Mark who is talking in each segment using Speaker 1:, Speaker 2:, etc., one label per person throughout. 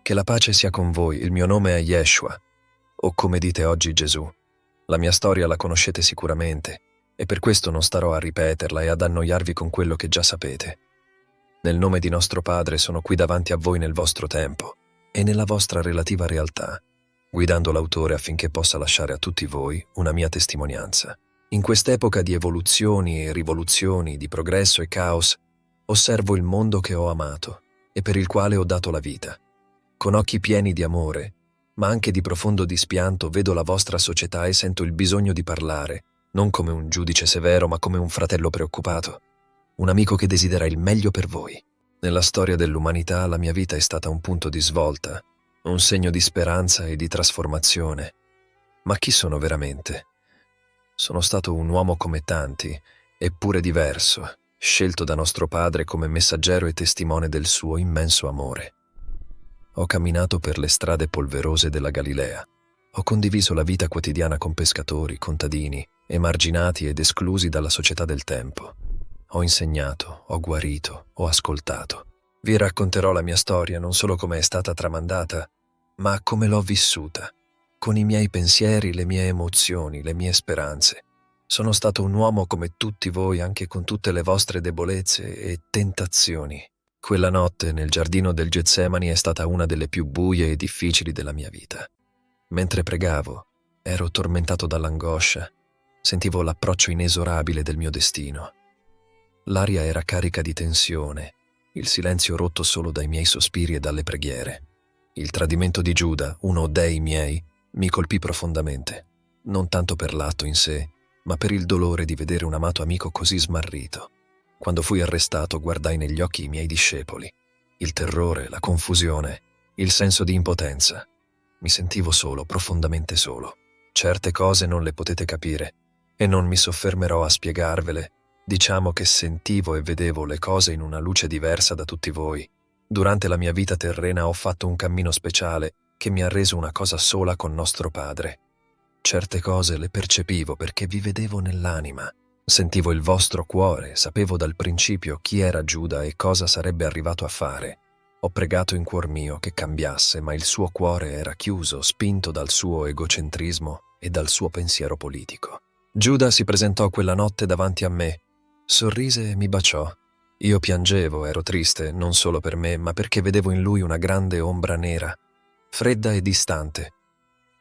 Speaker 1: Che la pace sia con voi, il mio nome è Yeshua, o come dite oggi Gesù. La mia storia la conoscete sicuramente, e per questo non starò a ripeterla e ad annoiarvi con quello che già sapete. Nel nome di nostro Padre sono qui davanti a voi nel vostro tempo e nella vostra relativa realtà, guidando l'autore affinché possa lasciare a tutti voi una mia testimonianza. In quest'epoca di evoluzioni e rivoluzioni, di progresso e caos, osservo il mondo che ho amato e per il quale ho dato la vita. Con occhi pieni di amore, ma anche di profondo dispianto, vedo la vostra società e sento il bisogno di parlare, non come un giudice severo, ma come un fratello preoccupato, un amico che desidera il meglio per voi. Nella storia dell'umanità la mia vita è stata un punto di svolta, un segno di speranza e di trasformazione. Ma chi sono veramente? Sono stato un uomo come tanti, eppure diverso, scelto da nostro Padre come messaggero e testimone del suo immenso amore. Ho camminato per le strade polverose della Galilea. Ho condiviso la vita quotidiana con pescatori, contadini, emarginati ed esclusi dalla società del tempo. Ho insegnato, ho guarito, ho ascoltato. Vi racconterò la mia storia non solo come è stata tramandata, ma come l'ho vissuta, con i miei pensieri, le mie emozioni, le mie speranze. Sono stato un uomo come tutti voi, anche con tutte le vostre debolezze e tentazioni. Quella notte nel giardino del Getsemani è stata una delle più buie e difficili della mia vita. Mentre pregavo, ero tormentato dall'angoscia. Sentivo l'approccio inesorabile del mio destino. L'aria era carica di tensione, il silenzio rotto solo dai miei sospiri e dalle preghiere. Il tradimento di Giuda, uno dei miei, mi colpì profondamente, non tanto per l'atto in sé, ma per il dolore di vedere un amato amico così smarrito. Quando fui arrestato, guardai negli occhi i miei discepoli. Il terrore, la confusione, il senso di impotenza. Mi sentivo solo, profondamente solo. Certe cose non le potete capire, e non mi soffermerò a spiegarvele. Diciamo che sentivo e vedevo le cose in una luce diversa da tutti voi. Durante la mia vita terrena ho fatto un cammino speciale che mi ha reso una cosa sola con nostro Padre. Certe cose le percepivo perché vi vedevo nell'anima. Sentivo il vostro cuore, sapevo dal principio chi era Giuda e cosa sarebbe arrivato a fare. Ho pregato in cuor mio che cambiasse, ma il suo cuore era chiuso, spinto dal suo egocentrismo e dal suo pensiero politico. Giuda si presentò quella notte davanti a me, sorrise e mi baciò. Io piangevo, ero triste, non solo per me, ma perché vedevo in lui una grande ombra nera, fredda e distante.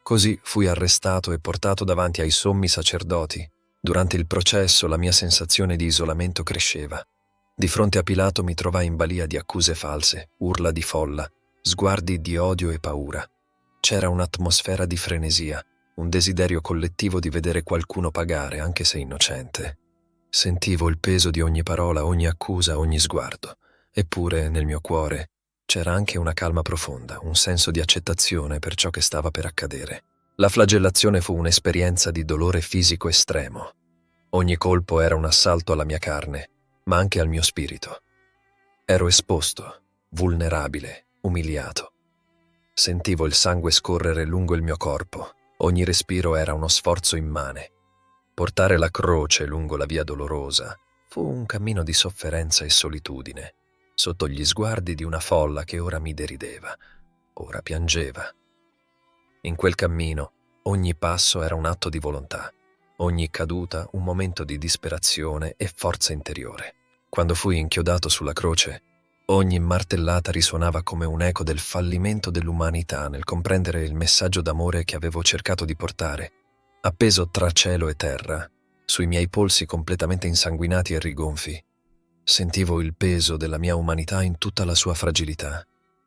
Speaker 1: Così fui arrestato e portato davanti ai sommi sacerdoti. Durante il processo la mia sensazione di isolamento cresceva. Di fronte a Pilato mi trovai in balia di accuse false, urla di folla, sguardi di odio e paura. C'era un'atmosfera di frenesia, un desiderio collettivo di vedere qualcuno pagare, anche se innocente. Sentivo il peso di ogni parola, ogni accusa, ogni sguardo. Eppure, nel mio cuore, c'era anche una calma profonda, un senso di accettazione per ciò che stava per accadere. La flagellazione fu un'esperienza di dolore fisico estremo. Ogni colpo era un assalto alla mia carne, ma anche al mio spirito. Ero esposto, vulnerabile, umiliato. Sentivo il sangue scorrere lungo il mio corpo. Ogni respiro era uno sforzo immane. Portare la croce lungo la via dolorosa fu un cammino di sofferenza e solitudine, sotto gli sguardi di una folla che ora mi derideva, ora piangeva. In quel cammino ogni passo era un atto di volontà, ogni caduta un momento di disperazione e forza interiore. Quando fui inchiodato sulla croce, ogni martellata risuonava come un eco del fallimento dell'umanità nel comprendere il messaggio d'amore che avevo cercato di portare. Appeso tra cielo e terra, sui miei polsi completamente insanguinati e rigonfi, sentivo il peso della mia umanità in tutta la sua fragilità.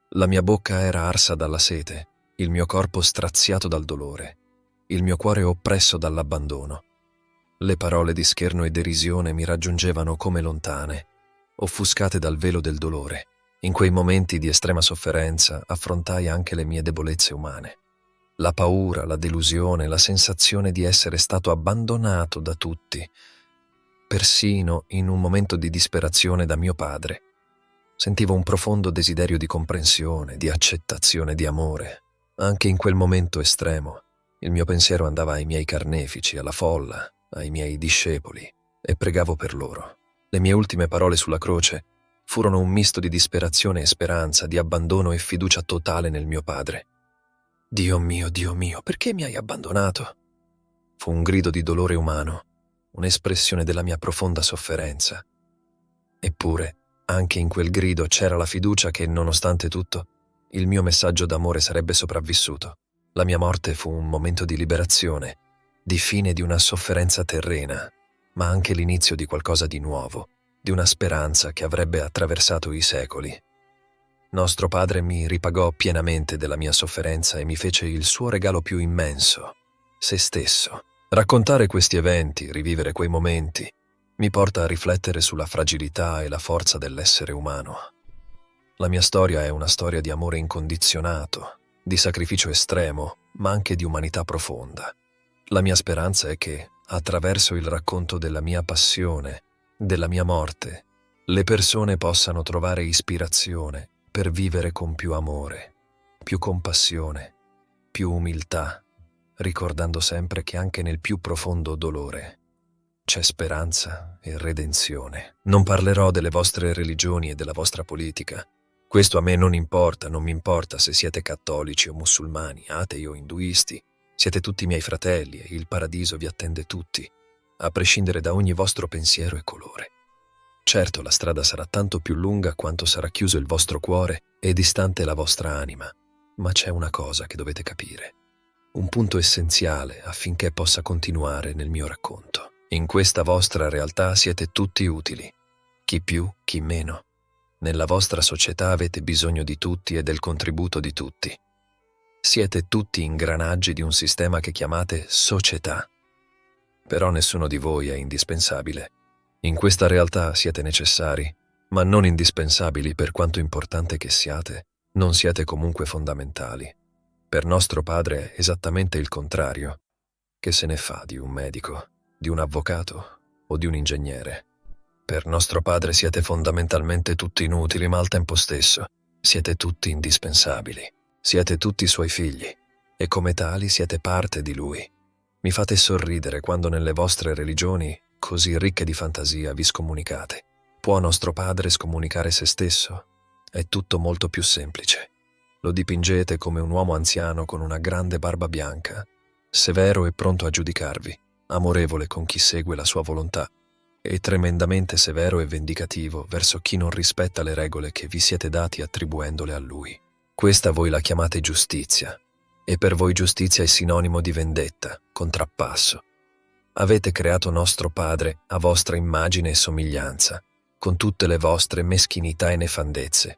Speaker 1: La mia bocca era arsa dalla sete, il mio corpo straziato dal dolore, il mio cuore oppresso dall'abbandono. Le parole di scherno e derisione mi raggiungevano come lontane, offuscate dal velo del dolore. In quei momenti di estrema sofferenza affrontai anche le mie debolezze umane. La paura, la delusione, la sensazione di essere stato abbandonato da tutti, persino in un momento di disperazione da mio padre. Sentivo un profondo desiderio di comprensione, di accettazione, di amore. Anche in quel momento estremo, il mio pensiero andava ai miei carnefici, alla folla, ai miei discepoli, e pregavo per loro. Le mie ultime parole sulla croce Furono un misto di disperazione e speranza, di abbandono e fiducia totale nel mio padre. Dio mio, perché mi hai abbandonato? Fu un grido di dolore umano, un'espressione della mia profonda sofferenza. Eppure, anche in quel grido c'era la fiducia che, nonostante tutto, il mio messaggio d'amore sarebbe sopravvissuto. La mia morte fu un momento di liberazione, di fine di una sofferenza terrena, ma anche l'inizio di qualcosa di nuovo, di una speranza che avrebbe attraversato i secoli. Nostro Padre mi ripagò pienamente della mia sofferenza e mi fece il suo regalo più immenso, se stesso. Raccontare questi eventi, rivivere quei momenti, mi porta a riflettere sulla fragilità e la forza dell'essere umano. La mia storia è una storia di amore incondizionato, di sacrificio estremo, ma anche di umanità profonda. La mia speranza è che, attraverso il racconto della mia passione, della mia morte, le persone possano trovare ispirazione per vivere con più amore, più compassione, più umiltà, ricordando sempre che anche nel più profondo dolore c'è speranza e redenzione. Non parlerò delle vostre religioni e della vostra politica. Questo a me non importa, non mi importa se siete cattolici o musulmani, atei o induisti. Siete tutti miei fratelli e il paradiso vi attende tutti, a prescindere da ogni vostro pensiero e colore. Certo, la strada sarà tanto più lunga quanto sarà chiuso il vostro cuore e distante la vostra anima, ma c'è una cosa che dovete capire, un punto essenziale affinché possa continuare nel mio racconto. In questa vostra realtà siete tutti utili, chi più, chi meno. Nella vostra società avete bisogno di tutti e del contributo di tutti. Siete tutti ingranaggi di un sistema che chiamate società. Però nessuno di voi è indispensabile. In questa realtà siete necessari, ma non indispensabili. Per quanto importante che siate, non siete comunque fondamentali. Per nostro Padre è esattamente il contrario. Che se ne fa di un medico, di un avvocato o di un ingegnere? Per nostro Padre siete fondamentalmente tutti inutili, ma al tempo stesso siete tutti indispensabili. Siete tutti suoi figli e come tali siete parte di Lui. Mi fate sorridere quando nelle vostre religioni, così ricche di fantasia, vi scomunicate. Può nostro Padre scomunicare se stesso? È tutto molto più semplice. Lo dipingete come un uomo anziano con una grande barba bianca, severo e pronto a giudicarvi, amorevole con chi segue la sua volontà, e tremendamente severo e vendicativo verso chi non rispetta le regole che vi siete dati attribuendole a Lui. Questa voi la chiamate giustizia, e per voi giustizia è sinonimo di vendetta, contrappasso. Avete creato nostro Padre a vostra immagine e somiglianza, con tutte le vostre meschinità e nefandezze.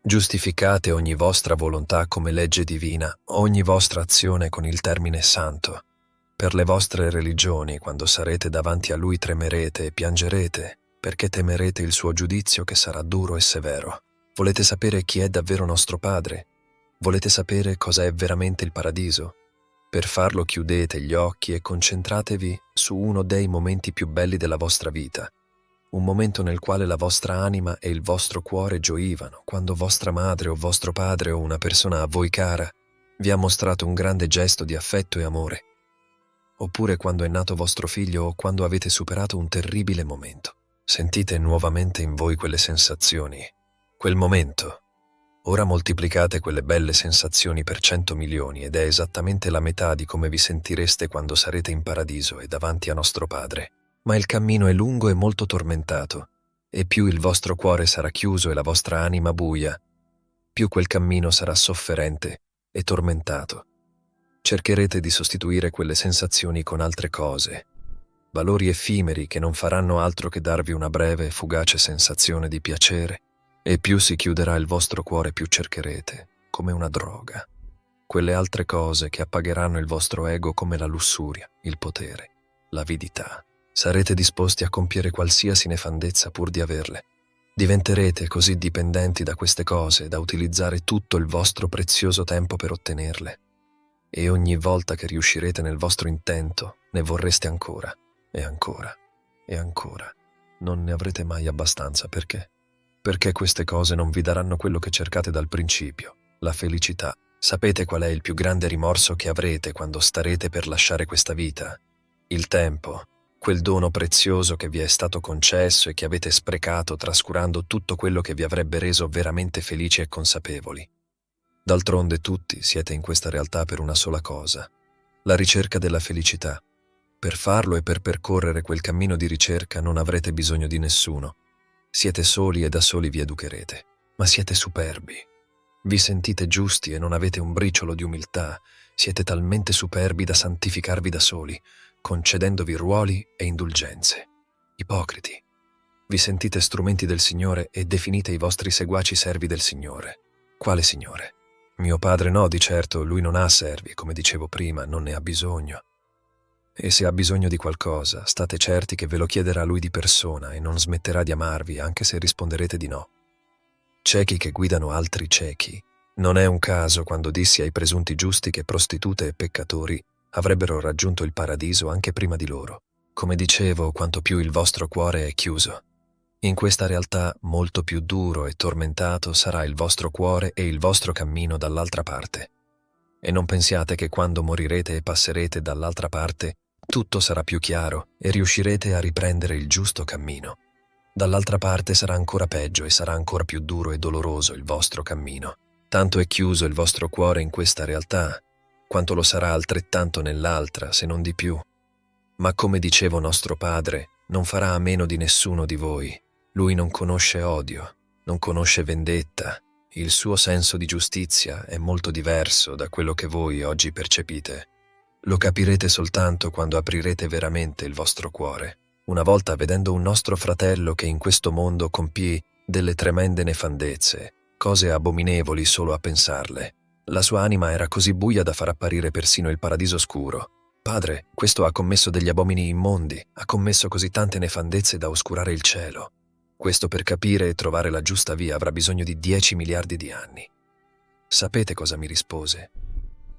Speaker 1: Giustificate ogni vostra volontà come legge divina, ogni vostra azione con il termine santo. Per le vostre religioni, quando sarete davanti a Lui tremerete e piangerete, perché temerete il suo giudizio che sarà duro e severo. Volete sapere chi è davvero nostro Padre? Volete sapere cosa è veramente il paradiso? Per farlo chiudete gli occhi e concentratevi su uno dei momenti più belli della vostra vita, un momento nel quale la vostra anima e il vostro cuore gioivano quando vostra madre o vostro padre o una persona a voi cara vi ha mostrato un grande gesto di affetto e amore, oppure quando è nato vostro figlio o quando avete superato un terribile momento. Sentite nuovamente in voi quelle sensazioni, quel momento. Ora moltiplicate quelle belle sensazioni per 100 milioni ed è esattamente la metà di come vi sentireste quando sarete in paradiso e davanti a nostro Padre. Ma il cammino è lungo e molto tormentato, e più il vostro cuore sarà chiuso e la vostra anima buia, più quel cammino sarà sofferente e tormentato. Cercherete di sostituire quelle sensazioni con altre cose, valori effimeri che non faranno altro che darvi una breve e fugace sensazione di piacere, e più si chiuderà il vostro cuore più cercherete, come una droga, quelle altre cose che appagheranno il vostro ego come la lussuria, il potere, l'avidità. Sarete disposti a compiere qualsiasi nefandezza pur di averle. Diventerete così dipendenti da queste cose da utilizzare tutto il vostro prezioso tempo per ottenerle. E ogni volta che riuscirete nel vostro intento, ne vorreste ancora, e ancora, e ancora. Non ne avrete mai abbastanza, perché? Perché queste cose non vi daranno quello che cercate dal principio, la felicità. Sapete qual è il più grande rimorso che avrete quando starete per lasciare questa vita? Il tempo. quel dono prezioso che vi è stato concesso e che avete sprecato trascurando tutto quello che vi avrebbe reso veramente felici e consapevoli. D'altronde tutti siete in questa realtà per una sola cosa, la ricerca della felicità. Per farlo e per percorrere quel cammino di ricerca non avrete bisogno di nessuno. Siete soli e da soli vi educherete, ma siete superbi. Vi sentite giusti e non avete un briciolo di umiltà, siete talmente superbi da santificarvi da soli, concedendovi ruoli e indulgenze. Ipocriti. Vi sentite strumenti del Signore e definite i vostri seguaci servi del Signore. Quale Signore? Mio padre no, di certo, lui non ha servi, come dicevo prima, non ne ha bisogno. E se ha bisogno di qualcosa, state certi che ve lo chiederà lui di persona e non smetterà di amarvi anche se risponderete di no. Ciechi che guidano altri ciechi. Non è un caso quando dissi ai presunti giusti che prostitute e peccatori avrebbero raggiunto il paradiso anche prima di loro. Come dicevo, quanto più il vostro cuore è chiuso. In questa realtà molto più duro e tormentato sarà il vostro cuore e il vostro cammino dall'altra parte. E non pensiate che quando morirete e passerete dall'altra parte, tutto sarà più chiaro e riuscirete a riprendere il giusto cammino. Dall'altra parte sarà ancora peggio e sarà ancora più duro e doloroso il vostro cammino. Tanto è chiuso il vostro cuore in questa realtà, quanto lo sarà altrettanto nell'altra, se non di più. Ma come dicevo nostro Padre, non farà a meno di nessuno di voi. Lui non conosce odio, non conosce vendetta. Il suo senso di giustizia è molto diverso da quello che voi oggi percepite. Lo capirete soltanto quando aprirete veramente il vostro cuore, una volta vedendo un nostro fratello che in questo mondo compì delle tremende nefandezze, cose abominevoli solo a pensarle. La sua anima era così buia da far apparire persino il paradiso scuro. Padre, questo ha commesso degli abomini immondi, ha commesso così tante nefandezze da oscurare il cielo. Questo per capire e trovare la giusta via avrà bisogno di 10 miliardi di anni. Sapete cosa mi rispose?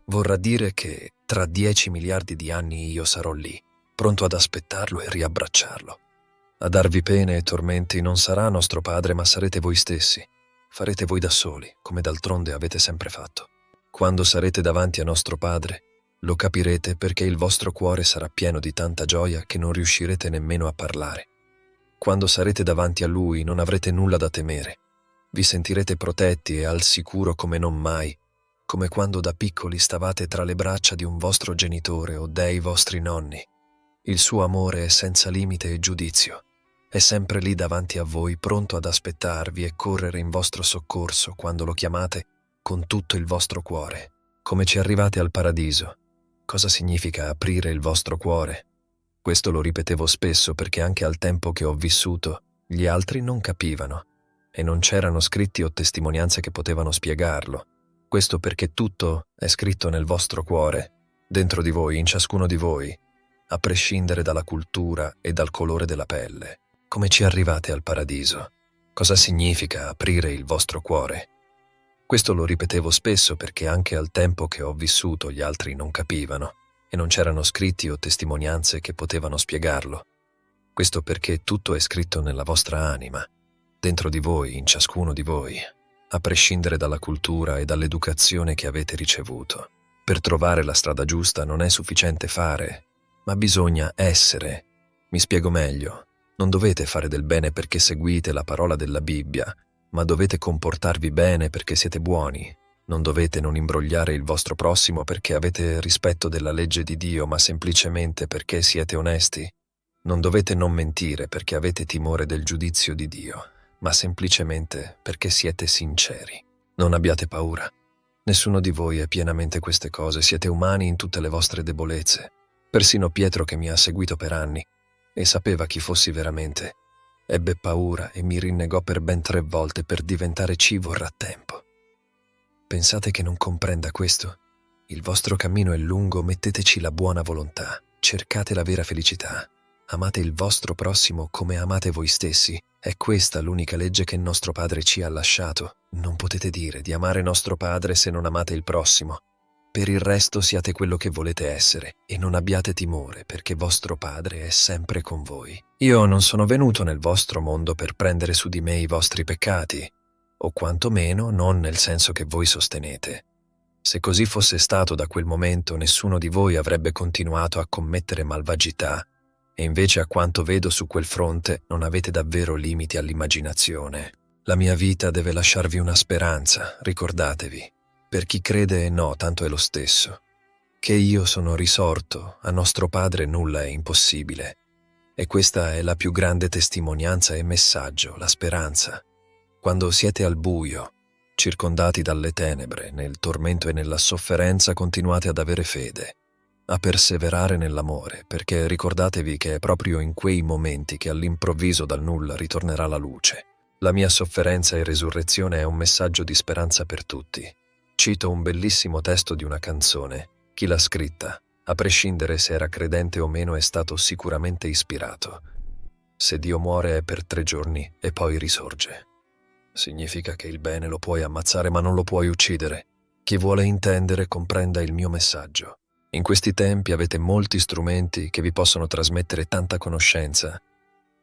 Speaker 1: Vorrà dire che tra 10 miliardi di anni io sarò lì, pronto ad aspettarlo e riabbracciarlo. A darvi pene e tormenti non sarà nostro Padre, ma sarete voi stessi. Farete voi da soli, come d'altronde avete sempre fatto. Quando sarete davanti a nostro Padre, lo capirete perché il vostro cuore sarà pieno di tanta gioia che non riuscirete nemmeno a parlare. Quando sarete davanti a Lui non avrete nulla da temere. Vi sentirete protetti e al sicuro come non mai, come quando da piccoli stavate tra le braccia di un vostro genitore o dei vostri nonni. Il suo amore è senza limite e giudizio. È sempre lì davanti a voi, pronto ad aspettarvi e correre in vostro soccorso quando lo chiamate con tutto il vostro cuore. Come ci arrivate al paradiso? Cosa significa aprire il vostro cuore? Questo lo ripetevo spesso perché anche al tempo che ho vissuto, gli altri non capivano e non c'erano scritti o testimonianze che potevano spiegarlo. Questo perché tutto è scritto nel vostro cuore, dentro di voi, in ciascuno di voi, a prescindere dalla cultura e dal colore della pelle. Come ci arrivate al paradiso? Cosa significa aprire il vostro cuore? Questo lo ripetevo spesso perché anche al tempo che ho vissuto gli altri non capivano e non c'erano scritti o testimonianze che potevano spiegarlo. Questo perché tutto è scritto nella vostra anima, dentro di voi, in ciascuno di voi, a prescindere dalla cultura e dall'educazione che avete ricevuto. Per trovare la strada giusta non è sufficiente fare, ma bisogna essere. Mi spiego meglio. Non dovete fare del bene perché seguite la parola della Bibbia, ma dovete comportarvi bene perché siete buoni. Non dovete non imbrogliare il vostro prossimo perché avete rispetto della legge di Dio, ma semplicemente perché siete onesti. Non dovete non mentire perché avete timore del giudizio di Dio, ma semplicemente perché siete sinceri. Non abbiate paura. Nessuno di voi è pienamente queste cose, siete umani in tutte le vostre debolezze. Persino Pietro, che mi ha seguito per anni e sapeva chi fossi veramente, ebbe paura e mi rinnegò per ben 3 volte. Per diventare ci vorrà tempo. Pensate che non comprenda questo? Il vostro cammino è lungo, metteteci la buona volontà, cercate la vera felicità. Amate il vostro prossimo come amate voi stessi. È questa l'unica legge che il nostro Padre ci ha lasciato. Non potete dire di amare nostro Padre se non amate il prossimo. Per il resto siate quello che volete essere e non abbiate timore perché vostro Padre è sempre con voi. Io non sono venuto nel vostro mondo per prendere su di me i vostri peccati, o quantomeno non nel senso che voi sostenete. Se così fosse stato, da quel momento nessuno di voi avrebbe continuato a commettere malvagità E invece, a quanto vedo su quel fronte, non avete davvero limiti all'immaginazione. La mia vita deve lasciarvi una speranza, ricordatevi. Per chi crede e no, tanto è lo stesso. Che io sono risorto, a nostro Padre nulla è impossibile. E questa è la più grande testimonianza e messaggio, la speranza. Quando siete al buio, circondati dalle tenebre, nel tormento e nella sofferenza, continuate ad avere fede, a perseverare nell'amore, perché ricordatevi che è proprio in quei momenti che all'improvviso dal nulla ritornerà la luce. La mia sofferenza e resurrezione è un messaggio di speranza per tutti. Cito un bellissimo testo di una canzone. Chi l'ha scritta, a prescindere se era credente o meno, è stato sicuramente ispirato. Se Dio muore è per 3 giorni e poi risorge. Significa che il bene lo puoi ammazzare ma non lo puoi uccidere. Chi vuole intendere comprenda il mio messaggio. In questi tempi avete molti strumenti che vi possono trasmettere tanta conoscenza,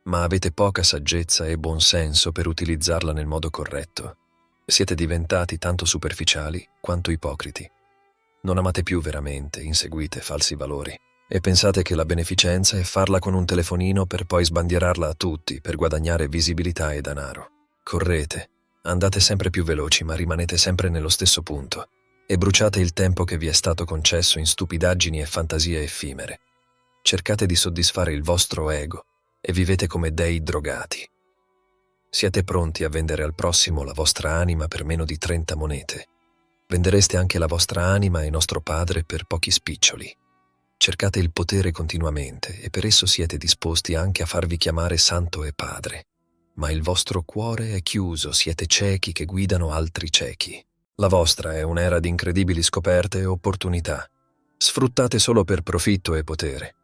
Speaker 1: ma avete poca saggezza e buon senso per utilizzarla nel modo corretto. Siete diventati tanto superficiali quanto ipocriti. Non amate più veramente, inseguite falsi valori e pensate che la beneficenza è farla con un telefonino per poi sbandierarla a tutti per guadagnare visibilità e denaro. Correte, andate sempre più veloci ma rimanete sempre nello stesso punto e bruciate il tempo che vi è stato concesso in stupidaggini e fantasie effimere. Cercate di soddisfare il vostro ego e vivete come dei drogati. Siete pronti a vendere al prossimo la vostra anima per meno di 30 monete. Vendereste anche la vostra anima e nostro Padre per pochi spiccioli. Cercate il potere continuamente e per esso siete disposti anche a farvi chiamare Santo e Padre. Ma il vostro cuore è chiuso, siete ciechi che guidano altri ciechi. La vostra è un'era di incredibili scoperte e opportunità. Sfruttate solo per profitto e potere.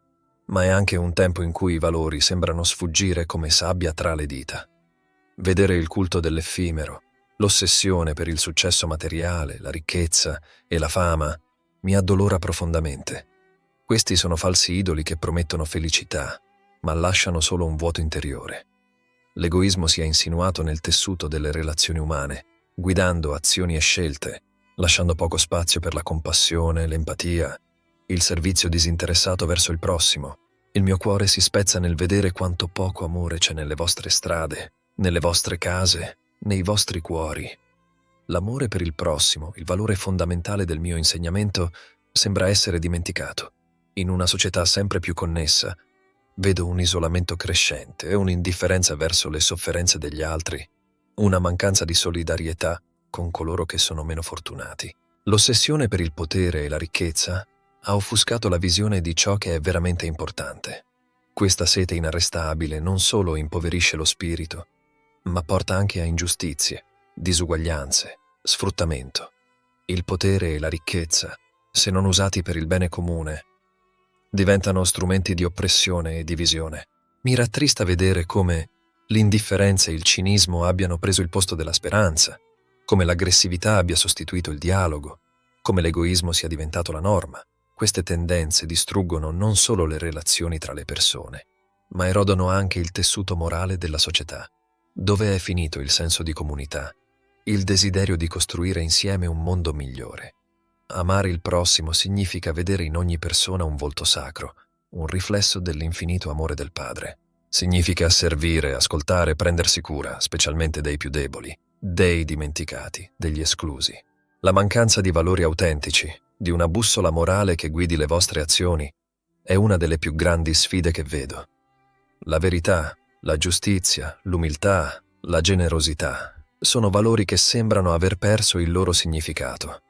Speaker 1: Ma è anche un tempo in cui i valori sembrano sfuggire come sabbia tra le dita. Vedere il culto dell'effimero, l'ossessione per il successo materiale, la ricchezza e la fama mi addolora profondamente. Questi sono falsi idoli che promettono felicità, ma lasciano solo un vuoto interiore. L'egoismo si è insinuato nel tessuto delle relazioni umane, guidando azioni e scelte, lasciando poco spazio per la compassione, l'empatia, il servizio disinteressato verso il prossimo. Il mio cuore si spezza nel vedere quanto poco amore c'è nelle vostre strade, nelle vostre case, nei vostri cuori. L'amore per il prossimo, il valore fondamentale del mio insegnamento, sembra essere dimenticato. In una società sempre più connessa, vedo un isolamento crescente e un'indifferenza verso le sofferenze degli altri, una mancanza di solidarietà con coloro che sono meno fortunati. L'ossessione per il potere e la ricchezza ha offuscato la visione di ciò che è veramente importante. Questa sete inarrestabile non solo impoverisce lo spirito, ma porta anche a ingiustizie, disuguaglianze, sfruttamento. Il potere e la ricchezza, se non usati per il bene comune, diventano strumenti di oppressione e divisione. Mi rattrista vedere come l'indifferenza e il cinismo abbiano preso il posto della speranza, come l'aggressività abbia sostituito il dialogo, come l'egoismo sia diventato la norma. Queste tendenze distruggono non solo le relazioni tra le persone, ma erodono anche il tessuto morale della società. Dove è finito il senso di comunità, il desiderio di costruire insieme un mondo migliore? Amare il prossimo significa vedere in ogni persona un volto sacro, un riflesso dell'infinito amore del Padre. Significa servire, ascoltare, prendersi cura, specialmente dei più deboli, dei dimenticati, degli esclusi. La mancanza di valori autentici, di una bussola morale che guidi le vostre azioni, è una delle più grandi sfide che vedo. La verità, la giustizia, l'umiltà, la generosità sono valori che sembrano aver perso il loro significato.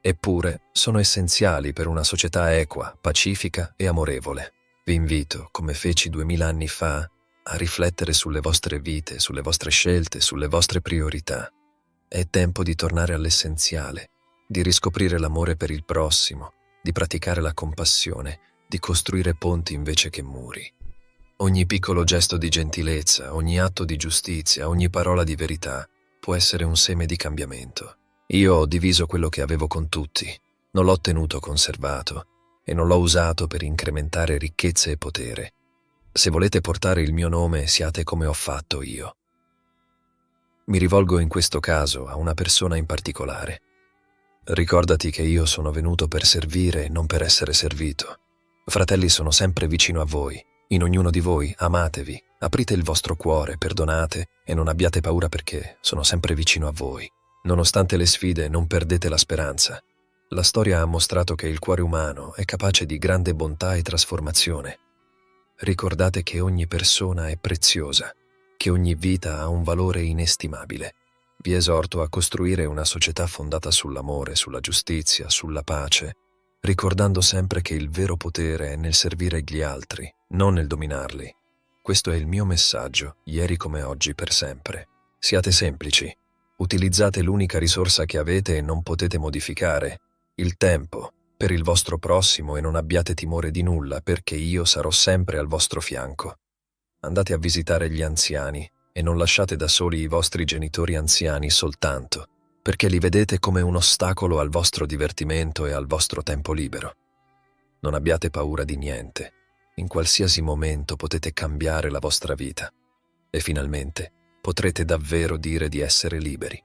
Speaker 1: Eppure sono essenziali per una società equa, pacifica e amorevole. Vi invito, come feci 2000 anni fa, a riflettere sulle vostre vite, sulle vostre scelte, sulle vostre priorità. È tempo di tornare all'essenziale, di riscoprire l'amore per il prossimo, di praticare la compassione, di costruire ponti invece che muri. Ogni piccolo gesto di gentilezza, ogni atto di giustizia, ogni parola di verità può essere un seme di cambiamento. Io ho diviso quello che avevo con tutti, non l'ho tenuto conservato e non l'ho usato per incrementare ricchezze e potere. Se volete portare il mio nome, siate come ho fatto io. Mi rivolgo in questo caso a una persona in particolare. Ricordati che io sono venuto per servire e non per essere servito. Fratelli, sono sempre vicino a voi In ognuno di voi amatevi, aprite il vostro cuore, perdonate e non abbiate paura perché sono sempre vicino a voi. Nonostante le sfide, non perdete la speranza. La storia ha mostrato che il cuore umano è capace di grande bontà e trasformazione. Ricordate che ogni persona è preziosa, che ogni vita ha un valore inestimabile. Vi esorto a costruire una società fondata sull'amore, sulla giustizia, sulla pace, ricordando sempre che il vero potere è nel servire gli altri, non nel dominarli. Questo è il mio messaggio, ieri come oggi, per sempre. Siate semplici. Utilizzate l'unica risorsa che avete e non potete modificare, il tempo, per il vostro prossimo, e non abbiate timore di nulla perché io sarò sempre al vostro fianco. Andate a visitare gli anziani e non lasciate da soli i vostri genitori anziani soltanto, perché li vedete come un ostacolo al vostro divertimento e al vostro tempo libero. Non abbiate paura di niente. In qualsiasi momento potete cambiare la vostra vita e finalmente potrete davvero dire di essere liberi.